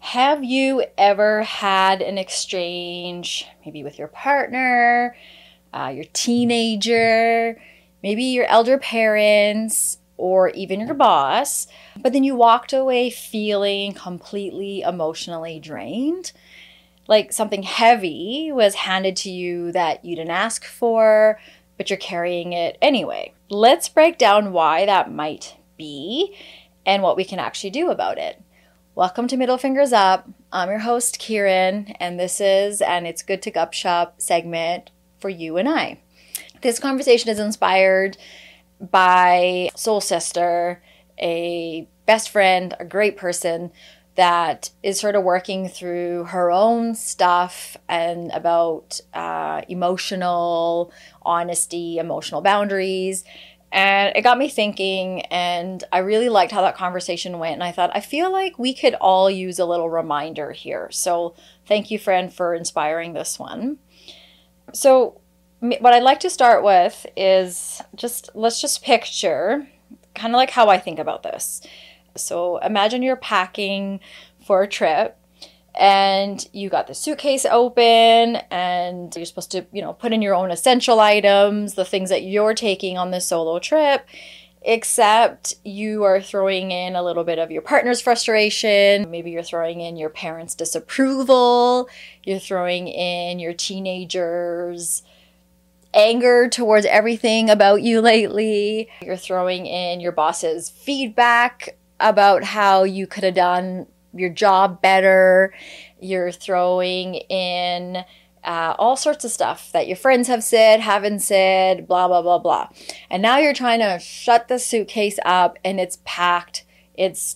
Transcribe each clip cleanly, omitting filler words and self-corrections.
Have you ever had an exchange, maybe with your partner, your teenager, maybe your elder parents, or even your boss, but then you walked away feeling completely emotionally drained? Like something heavy was handed to you that you didn't ask for, but you're carrying it anyway. Let's break down why that might be and what we can actually do about it. Welcome to Middle Fingers Up. I'm your host, Kieran, and this is an It's Good to Gup Shop segment for you and I. This conversation is inspired by soul sister, a best friend, a great person that is sort of working through her own stuff and about emotional honesty, emotional boundaries. And it got me thinking, and I really liked how that conversation went. And I thought, I feel like we could all use a little reminder here. So thank you, friend, for inspiring this one. So what I'd like to start with is let's just picture kind of like how I think about this. So imagine you're packing for a trip and you got the suitcase open and you're supposed to, put in your own essential items, the things that you're taking on this solo trip, except you are throwing in a little bit of your partner's frustration. Maybe you're throwing in your parents' disapproval. You're throwing in your teenager's anger towards everything about you lately. You're throwing in your boss's feedback about how you could have done your job better. You're throwing in all sorts of stuff that your friends have said, haven't said, blah, blah, blah, blah. And now you're trying to shut the suitcase up and it's packed. It's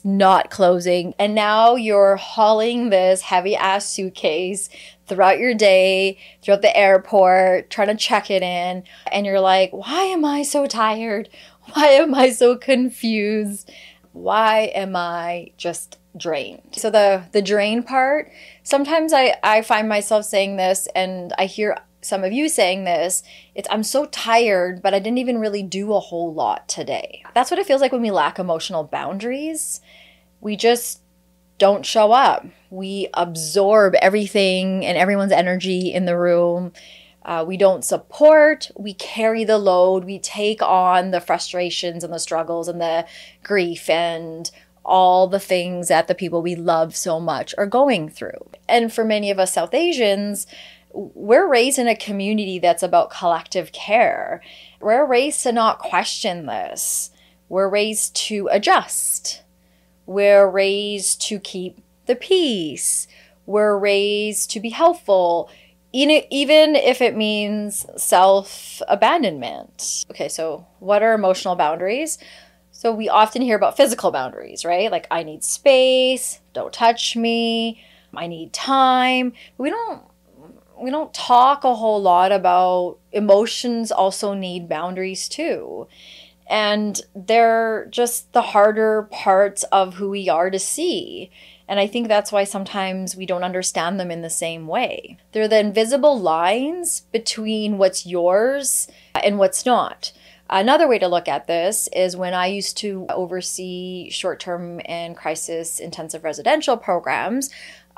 not closing. And now you're hauling this heavy ass suitcase throughout your day, throughout the airport, trying to check it in. And you're like, why am I so tired? Why am I so confused? Why am I just drained? So the drain part, sometimes I find myself saying this, and I hear some of you saying this, I'm so tired, but I didn't even really do a whole lot today. That's what it feels like when we lack emotional boundaries. We just don't show up. We absorb everything and everyone's energy in the room. We don't support, we carry the load, we take on the frustrations and the struggles and the grief and all the things that the people we love so much are going through. And for many of us South Asians, we're raised in a community that's about collective care. We're raised to not question this. We're raised to adjust. We're raised to keep the peace. We're raised to be helpful, even if it means self-abandonment. Okay, so what are emotional boundaries? So we often hear about physical boundaries, right? Like, I need space, don't touch me, I need time. We don't talk a whole lot about emotions also need boundaries too. And they're just the harder parts of who we are to see. And I think that's why sometimes we don't understand them in the same way. They're the invisible lines between what's yours and what's not. Another way to look at this is when I used to oversee short-term and crisis intensive residential programs,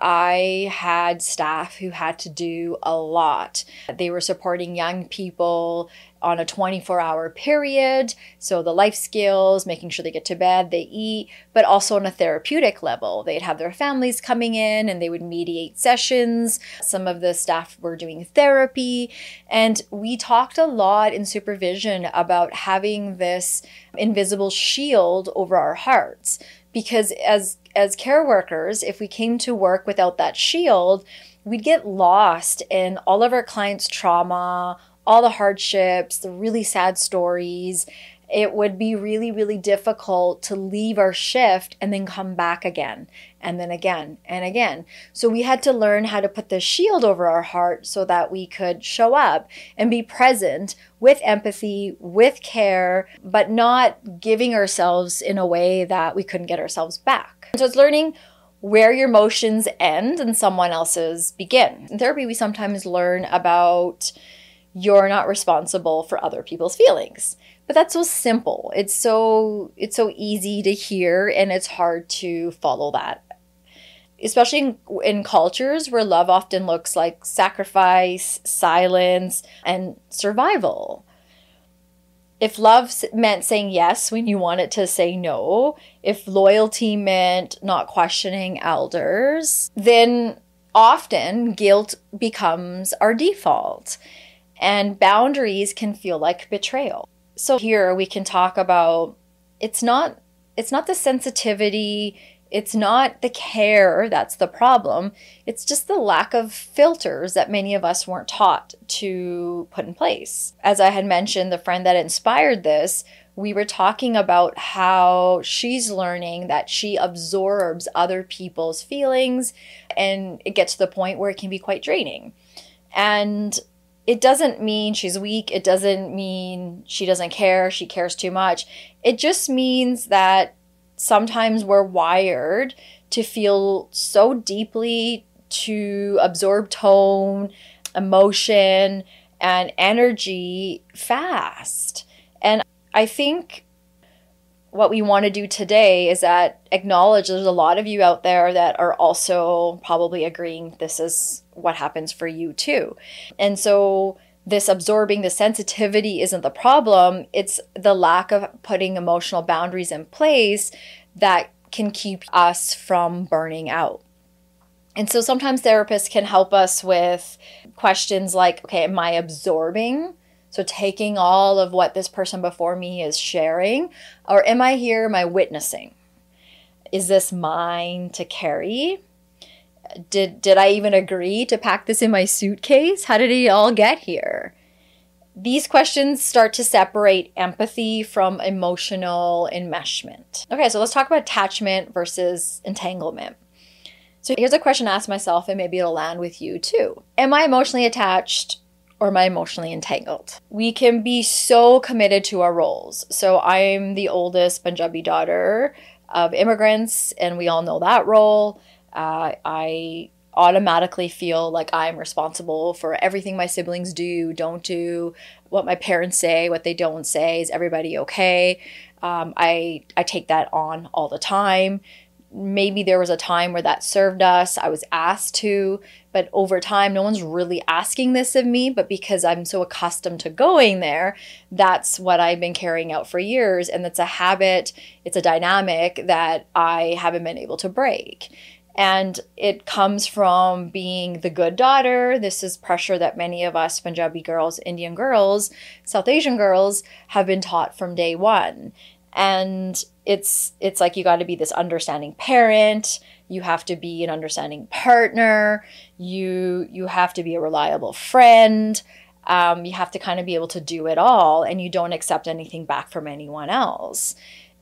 I had staff who had to do a lot. They were supporting young people on a 24-hour period. So the life skills, making sure they get to bed, they eat, but also on a therapeutic level. They'd have their families coming in and they would mediate sessions. Some of the staff were doing therapy. And we talked a lot in supervision about having this invisible shield over our hearts. Because as care workers, if we came to work without that shield, we'd get lost in all of our clients' trauma, all the hardships, the really sad stories, it would be really, really difficult to leave our shift and then come back again and then again and again. So we had to learn how to put the shield over our heart so that we could show up and be present with empathy, with care, but not giving ourselves in a way that we couldn't get ourselves back. So it's learning where your emotions end and someone else's begin. In therapy, we sometimes learn about you're not responsible for other people's feelings. But that's so simple. It's so easy to hear, and it's hard to follow that. Especially in cultures where love often looks like sacrifice, silence, and survival. If love meant saying yes when you wanted to say no, if loyalty meant not questioning elders, then often guilt becomes our default. And boundaries can feel like betrayal. So here we can talk about it's not the sensitivity, it's not the care that's the problem. It's just the lack of filters that many of us weren't taught to put in place. As I had mentioned, the friend that inspired this, we were talking about how she's learning that she absorbs other people's feelings, and it gets to the point where it can be quite draining. And it doesn't mean she's weak. It doesn't mean she doesn't care. She cares too much. It just means that sometimes we're wired to feel so deeply, to absorb tone, emotion, and energy fast. And I think what we want to do today is that acknowledge there's a lot of you out there that are also probably agreeing this is what happens for you too. And so this absorbing, the sensitivity isn't the problem. It's the lack of putting emotional boundaries in place that can keep us from burning out. And so sometimes therapists can help us with questions like, okay, am I absorbing? So taking all of what this person before me is sharing, or am I witnessing? Is this mine to carry? Did I even agree to pack this in my suitcase? How did it all get here? These questions start to separate empathy from emotional enmeshment. Okay, so let's talk about attachment versus entanglement. So here's a question I ask myself, and maybe it'll land with you too. Am I emotionally attached or am I emotionally entangled? We can be so committed to our roles. So I'm the oldest Punjabi daughter of immigrants, and we all know that role. I automatically feel like I'm responsible for everything my siblings do, don't do, what my parents say, what they don't say. Is everybody okay? I take that on all the time. Maybe there was a time where that served us. I was asked to, but over time, no one's really asking this of me, but because I'm so accustomed to going there, that's what I've been carrying out for years. And it's a habit, it's a dynamic that I haven't been able to break. And it comes from being the good daughter. This is pressure that many of us Punjabi girls, Indian girls, South Asian girls have been taught from day one. And it's like you got to be this understanding parent. You have to be an understanding partner. You have to be a reliable friend. You have to kind of be able to do it all, and you don't accept anything back from anyone else.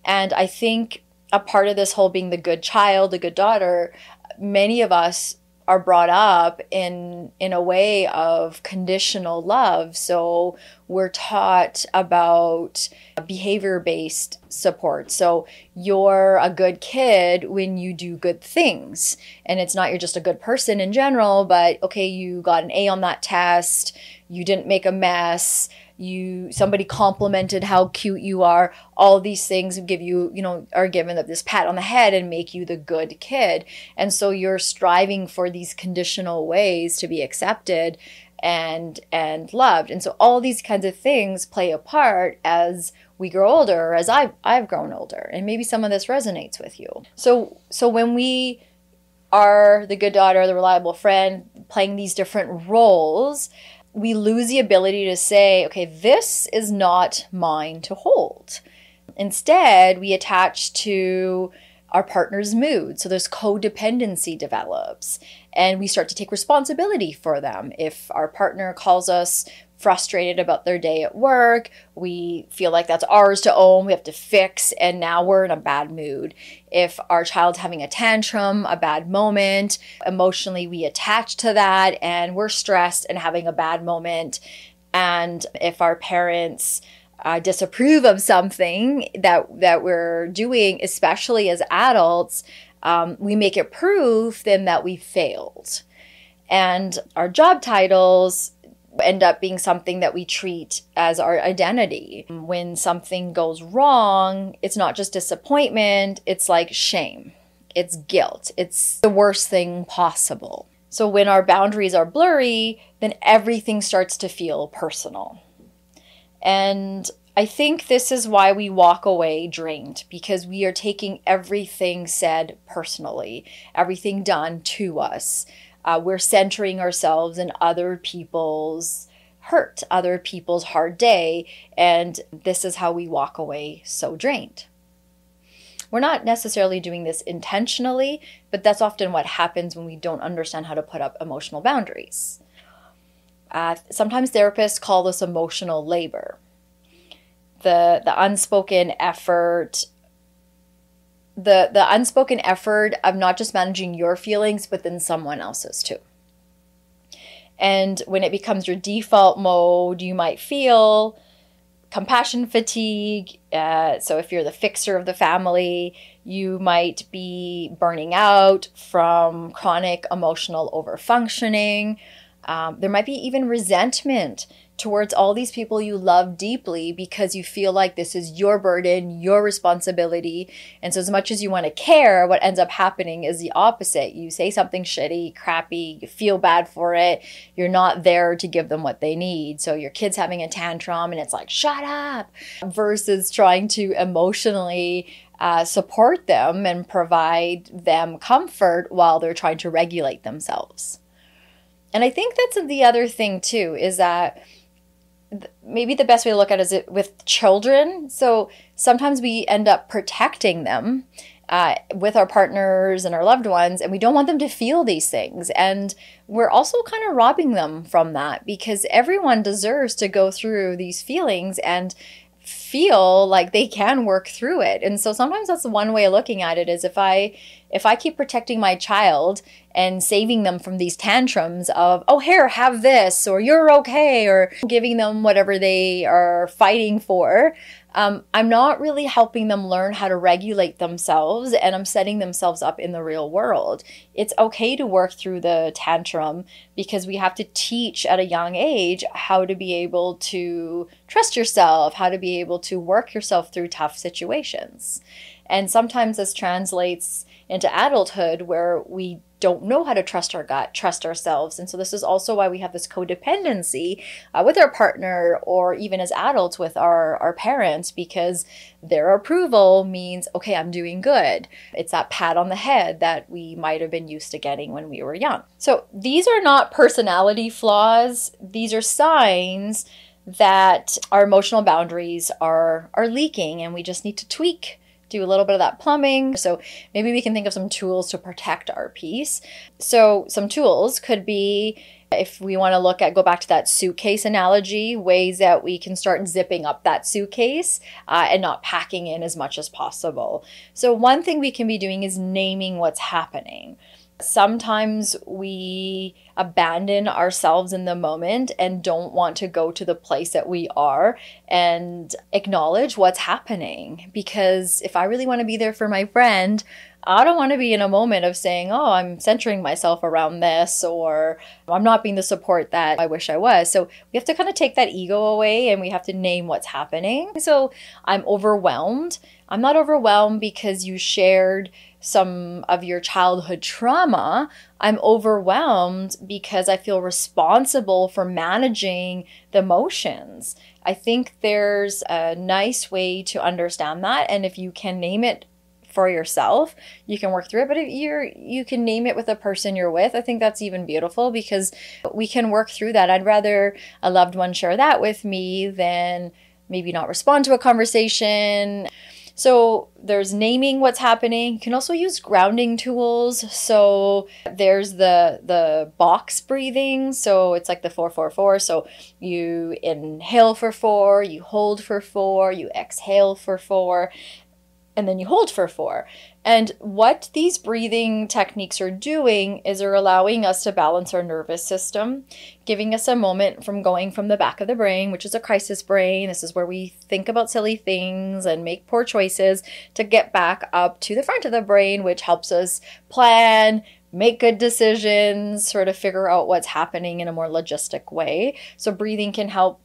And I think a part of this whole being the good child, the good daughter, many of us are brought up in a way of conditional love. So we're taught about behavior-based support. So you're a good kid when you do good things. And it's not you're just a good person in general, but okay, you got an A on that test, you didn't make a mess, somebody complimented how cute you are. All these things give you, are given this pat on the head and make you the good kid. And so you're striving for these conditional ways to be accepted and loved. And so all these kinds of things play a part as we grow older, as I've grown older. And maybe some of this resonates with you. So when we are the good daughter, the reliable friend, playing these different roles, we lose the ability to say, okay, this is not mine to hold. Instead, we attach to our partner's mood. So there's codependency develops, and we start to take responsibility for them. If our partner calls us frustrated about their day at work, we feel like that's ours to own, we have to fix, and now we're in a bad mood. If our child's having a tantrum, a bad moment, emotionally we attach to that and we're stressed and having a bad moment. And if our parents disapprove of something that we're doing, especially as adults, we make it proof then that we failed. And our job titles end up being something that we treat as our identity. When something goes wrong, it's not just disappointment, it's like shame, it's guilt, it's the worst thing possible. So when our boundaries are blurry, then everything starts to feel personal. And I think this is why we walk away drained, because we are taking everything said personally, everything done to us. We're centering ourselves in other people's hurt, other people's hard day, and this is how we walk away so drained. We're not necessarily doing this intentionally, but that's often what happens when we don't understand how to put up emotional boundaries. Sometimes therapists call this emotional labor. The unspoken effort the unspoken effort of not just managing your feelings, but then someone else's too. And when it becomes your default mode, you might feel compassion fatigue. So if you're the fixer of the family, you might be burning out from chronic emotional overfunctioning. There might be even resentment towards all these people you love deeply because you feel like this is your burden, your responsibility. And so as much as you want to care, what ends up happening is the opposite. You say something shitty, crappy, you feel bad for it. You're not there to give them what they need. So your kid's having a tantrum and it's like, shut up, versus trying to emotionally support them and provide them comfort while they're trying to regulate themselves. And I think that's the other thing too, is that maybe the best way to look at it is with children. So sometimes we end up protecting them with our partners and our loved ones, and we don't want them to feel these things. And we're also kind of robbing them from that, because everyone deserves to go through these feelings and feel like they can work through it. And so sometimes that's one way of looking at it, is if I keep protecting my child and saving them from these tantrums of, oh, here, have this, or you're okay, or giving them whatever they are fighting for, I'm not really helping them learn how to regulate themselves, and I'm setting themselves up in the real world. It's okay to work through the tantrum, because we have to teach at a young age how to be able to trust yourself, how to be able to work yourself through tough situations. And sometimes this translates into adulthood, where we don't know how to trust our gut, trust ourselves. And so this is also why we have this codependency with our partner, or even as adults with our parents, because their approval means, okay, I'm doing good. It's that pat on the head that we might have been used to getting when we were young. So these are not personality flaws. These are signs that our emotional boundaries are leaking, and we just need to do a little bit of that plumbing. So maybe we can think of some tools to protect our peace. So some tools could be, if we want to go back to that suitcase analogy, ways that we can start zipping up that suitcase and not packing in as much as possible. So one thing we can be doing is naming what's happening. Sometimes we abandon ourselves in the moment and don't want to go to the place that we are and acknowledge what's happening. Because if I really want to be there for my friend, I don't want to be in a moment of saying, oh, I'm centering myself around this, or I'm not being the support that I wish I was. So we have to kind of take that ego away, and we have to name what's happening. So I'm overwhelmed. I'm not overwhelmed because you shared some of your childhood trauma. I'm overwhelmed because I feel responsible for managing the emotions. I think there's a nice way to understand that. And if you can name it for yourself, you can work through it. But if you can name it with the person you're with, I think that's even beautiful, because we can work through that. I'd rather a loved one share that with me than maybe not respond to a conversation. So there's naming what's happening. You can also use grounding tools. So there's the box breathing. So it's like the 4-4-4. So you inhale for 4, you hold for 4, you exhale for 4, and then you hold for 4. And what these breathing techniques are doing is they're allowing us to balance our nervous system, giving us a moment from going from the back of the brain, which is a crisis brain. This is where we think about silly things and make poor choices, to get back up to the front of the brain, which helps us plan, make good decisions, sort of figure out what's happening in a more logistic way. So breathing can help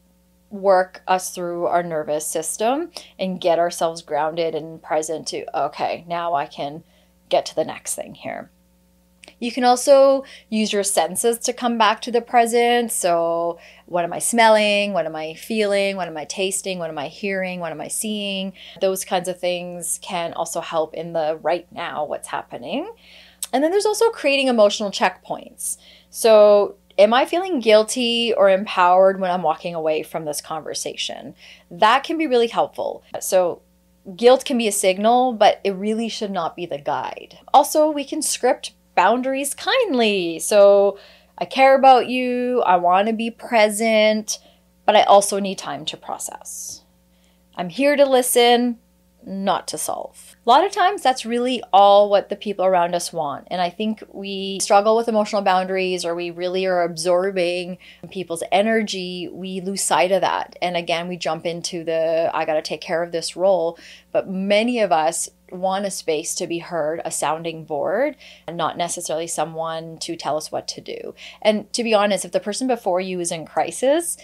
work us through our nervous system and get ourselves grounded and present to, okay, now I can get to the next thing here. You can also use your senses to come back to the present. So what am I smelling? What am I feeling? What am I tasting? What am I hearing? What am I seeing? Those kinds of things can also help in the right now, what's happening. And then there's also creating emotional checkpoints. So am I feeling guilty or empowered when I'm walking away from this conversation? That can be really helpful. So guilt can be a signal, but it really should not be the guide. Also, we can script boundaries kindly. So I care about you, I want to be present, but I also need time to process. I'm here to listen, not to solve. A lot of times that's really all what the people around us want. And I think we struggle with emotional boundaries, or we really are absorbing people's energy. We lose sight of that. And again, we jump into the, I got to take care of this role. But many of us want a space to be heard, a sounding board, and not necessarily someone to tell us what to do. And to be honest, if the person before you is in crisis,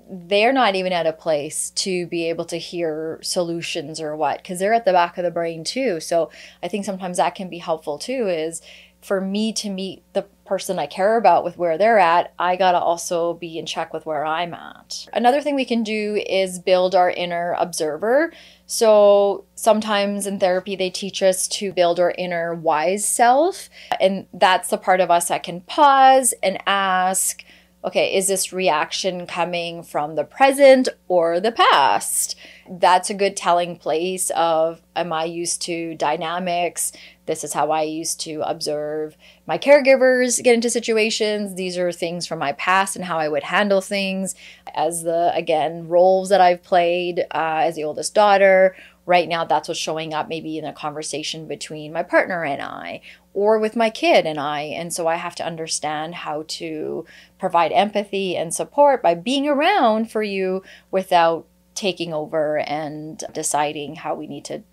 they're not even at a place to be able to hear solutions or what, because they're at the back of the brain too. So I think sometimes that can be helpful too, is for me to meet the person I care about with where they're at, I gotta also be in check with where I'm at. Another thing we can do is build our inner observer. So sometimes in therapy, they teach us to build our inner wise self. And that's the part of us that can pause and ask, okay, is this reaction coming from the present or the past? That's a good telling place of, am I used to dynamics? This is how I used to observe my caregivers get into situations. These are things from my past and how I would handle things as the, again, roles that I've played as the oldest daughter. Right now, that's what's showing up maybe in a conversation between my partner and I, or with my kid and I. And so I have to understand how to provide empathy and support by being around for you without taking over and deciding how we need to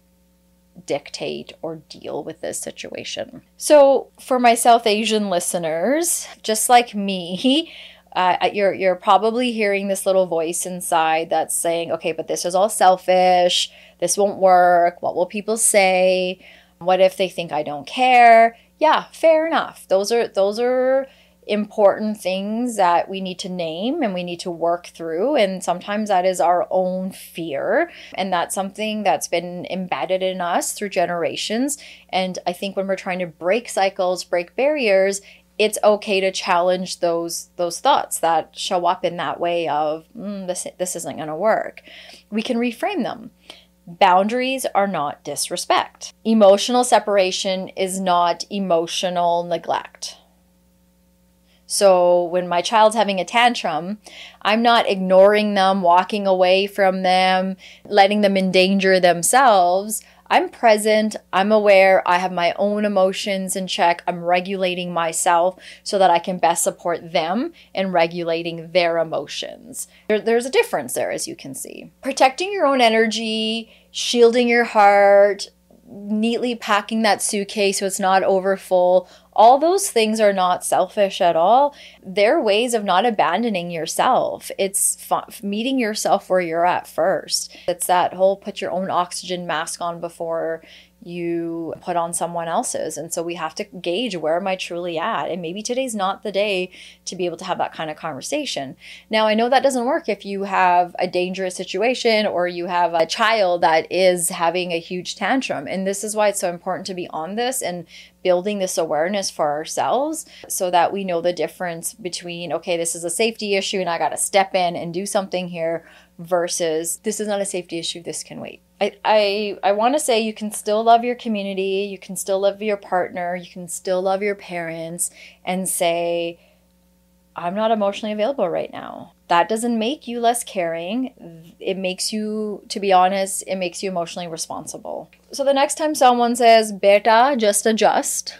dictate or deal with this situation. So for my South Asian listeners, just like me, you're probably hearing this little voice inside that's saying, okay, but this is all selfish. This won't work. What will people say? What if they think I don't care? Yeah, fair enough. Those are important things that we need to name and we need to work through. And sometimes that is our own fear. And that's something that's been embedded in us through generations. And I think when we're trying to break cycles, break barriers, it's okay to challenge those thoughts that show up in that way of, this isn't going to work. We can reframe them. Boundaries are not disrespect. Emotional separation is not emotional neglect. So when my child's having a tantrum, I'm not ignoring them, walking away from them, letting them endanger themselves. I'm present, I'm aware, I have my own emotions in check, I'm regulating myself so that I can best support them in regulating their emotions. There's a difference there, as you can see. Protecting your own energy, shielding your heart, neatly packing that suitcase so it's not overfull, all those things are not selfish at all. They're ways of not abandoning yourself. It's meeting yourself where you're at first. It's that whole put your own oxygen mask on before you put on someone else's. And so we have to gauge, where am I truly at? And maybe today's not the day to be able to have that kind of conversation. Now, I know that doesn't work if you have a dangerous situation or you have a child that is having a huge tantrum. And this is why it's so important to be on this and building this awareness for ourselves so that we know the difference between, okay, this is a safety issue and I got to step in and do something here, versus this is not a safety issue, this can wait. I want to say you can still love your community, you can still love your partner, you can still love your parents and say, I'm not emotionally available right now. That doesn't make you less caring. It makes you, to be honest, it makes you emotionally responsible. So the next time someone says, beta, just adjust,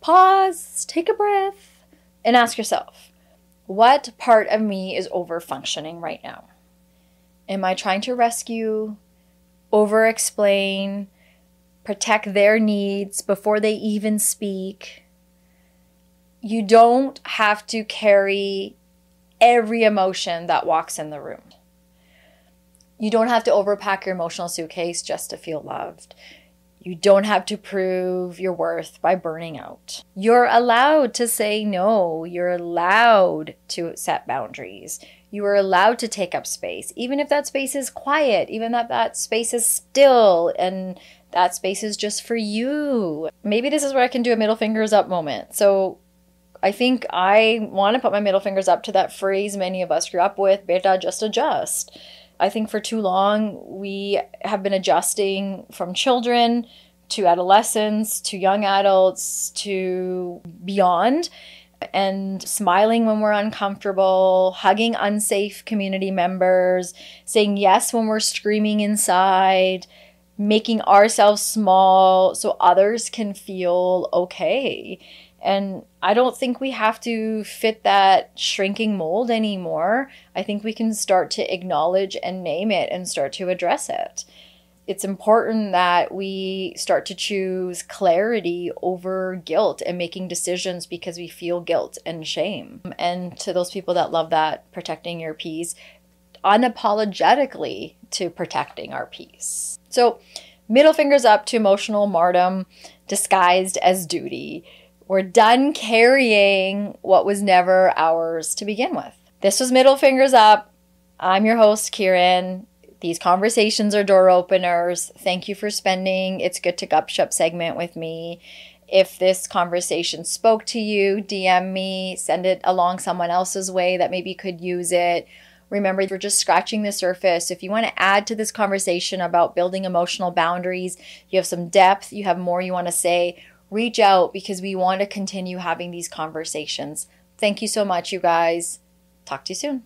pause, take a breath, and ask yourself, what part of me is overfunctioning right now? Am I trying to rescue, over-explain, protect their needs before they even speak? You don't have to carry every emotion that walks in the room. You don't have to overpack your emotional suitcase just to feel loved. You don't have to prove your worth by burning out. You're allowed to say no. You're allowed to set boundaries. You are allowed to take up space, even if that space is quiet, even if that space is still and that space is just for you. Maybe this is where I can do a middle fingers up moment. So I think I want to put my middle fingers up to that phrase many of us grew up with, beta, just adjust. I think for too long we have been adjusting from children to adolescents to young adults to beyond, and smiling when we're uncomfortable, hugging unsafe community members, saying yes when we're screaming inside, making ourselves small so others can feel okay. And I don't think we have to fit that shrinking mold anymore. I think we can start to acknowledge and name it and start to address it. It's important that we start to choose clarity over guilt and making decisions because we feel guilt and shame. And to those people that love that, protecting your peace, unapologetically to protecting our peace. So middle fingers up to emotional martyrdom disguised as duty. We're done carrying what was never ours to begin with. This was Middle Fingers Up. I'm your host, Kieran. These conversations are door openers. Thank you for spending It's Good to Gupshup segment with me. If this conversation spoke to you, DM me, send it along someone else's way that maybe could use it. Remember, we're just scratching the surface. If you want to add to this conversation about building emotional boundaries, you have some depth, you have more you want to say, reach out because we want to continue having these conversations. Thank you so much, you guys. Talk to you soon.